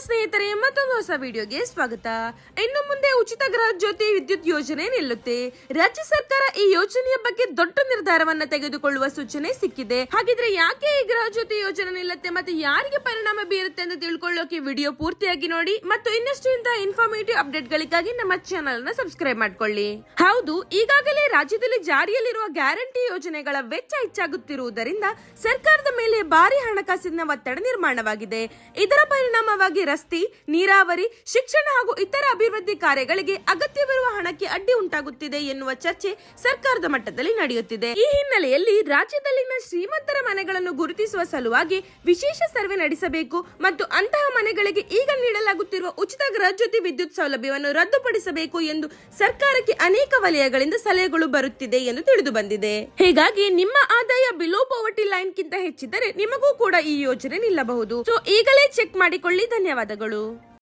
ಸ್ನೇಹಿತರೆ, ಮತ್ತೊಂದು ಹೊಸ ವಿಡಿಯೋಗೆ ಸ್ವಾಗತ. ಇನ್ನು ಮುಂದೆ ಉಚಿತ ಗೃಹ ಜ್ಯೋತಿ ವಿದ್ಯುತ್ ಯೋಜನೆ ನಿಲ್ಲುತ್ತೆ. ರಾಜ್ಯ ಸರ್ಕಾರ ಈ ಯೋಜನೆಯ ಬಗ್ಗೆ ದೊಡ್ಡ ನಿರ್ಧಾರವನ್ನ ತೆಗೆದುಕೊಳ್ಳುವ ಸೂಚನೆ ಸಿಕ್ಕಿದೆ. ಹಾಗಿದ್ರೆ ಯಾಕೆ ಈ ಗೃಹ ಜ್ಯೋತಿ ಯೋಜನೆ ನಿಲ್ಲುತ್ತೆ ಮತ್ತೆ ಯಾರಿಗೆ ಪರಿಣಾಮ ಬೀರುತ್ತೆ ಅಂತ ತಿಳ್ಕೊಳ್ಳೋಕೆ ವಿಡಿಯೋ ಪೂರ್ತಿಯಾಗಿ ನೋಡಿ. ಮತ್ತು ಇನ್ನಷ್ಟು ಇಂತಹ ಇನ್ಫಾರ್ಮೇಟಿವ್ ಅಪ್ಡೇಟ್ ಗಳಿಗಾಗಿ ನಮ್ಮ ಚಾನೆಲ್ ಅನ್ನು ಸಬ್ಸ್ಕ್ರೈಬ್ ಮಾಡ್ಕೊಳ್ಳಿ. ಹೌದು, ಈಗಾಗಲೇ ರಾಜ್ಯದಲ್ಲಿ ಜಾರಿಯಲ್ಲಿರುವ ಗ್ಯಾರಂಟಿ ಯೋಜನೆಗಳ ವೆಚ್ಚ ಹೆಚ್ಚಾಗುತ್ತಿರುವುದರಿಂದ ಸರ್ಕಾರದ ಮೇಲೆ ಭಾರಿ ಹಣಕಾಸಿನ ಒತ್ತಡ ನಿರ್ಮಾಣವಾಗಿದೆ. ಇದರ ಪರಿಣಾಮವಾಗಿ ರಸ್ತೆ, ನೀರಾವರಿ, ಶಿಕ್ಷಣ ಹಾಗೂ ಇತರ ಅಭಿವೃದ್ಧಿ ಕಾರ್ಯಗಳಿಗೆ ಅಗತ್ಯವಿರುವ ಹಣಕ್ಕೆ ಅಡ್ಡಿ ಉಂಟಾಗುತ್ತಿದೆ ಎನ್ನುವ ಚರ್ಚೆ ಸರ್ಕಾರದ ಮಟ್ಟದಲ್ಲಿ ನಡೆಯುತ್ತಿದೆ. ಈ ಹಿನ್ನೆಲೆಯಲ್ಲಿ ರಾಜ್ಯದಲ್ಲಿನ ಶ್ರೀಮಂತರ ಮನೆಗಳನ್ನು ಗುರುತಿಸುವ ಸಲುವಾಗಿ ವಿಶೇಷ ಸರ್ವೆ ನಡೆಸಬೇಕು ಮತ್ತು ಅಂತಹ ಮನೆಗಳಿಗೆ ಈಗ ನೀಡಲಾಗುತ್ತಿರುವ ಉಚಿತ ಗೃಹ ಜ್ಯೋತಿ ವಿದ್ಯುತ್ ಸೌಲಭ್ಯವನ್ನು ರದ್ದುಪಡಿಸಬೇಕು ಎಂದು ಸರ್ಕಾರಕ್ಕೆ ಅನೇಕ ವಲಯಗಳಿಂದ ಸಲಹೆಗಳು ಬರುತ್ತಿದೆ ಎಂದು ತಿಳಿದು ಬಂದಿದೆ. ಹೀಗಾಗಿ ನಿಮ್ಮ ಆದಾಯ ಬಿಲೋ ಪಾವರ್ಟಿ ಲೈನ್ ಗಿಂತ ಹೆಚ್ಚಿದ್ದರೆ ನಿಮಗೂ ಕೂಡ ಈ ಯೋಜನೆ ನಿಲ್ಲಬಹುದು. ಸೊ ಈಗಲೇ ಚೆಕ್ ಮಾಡಿಕೊಳ್ಳಿ. ಧನ್ಯವಾದಗಳು.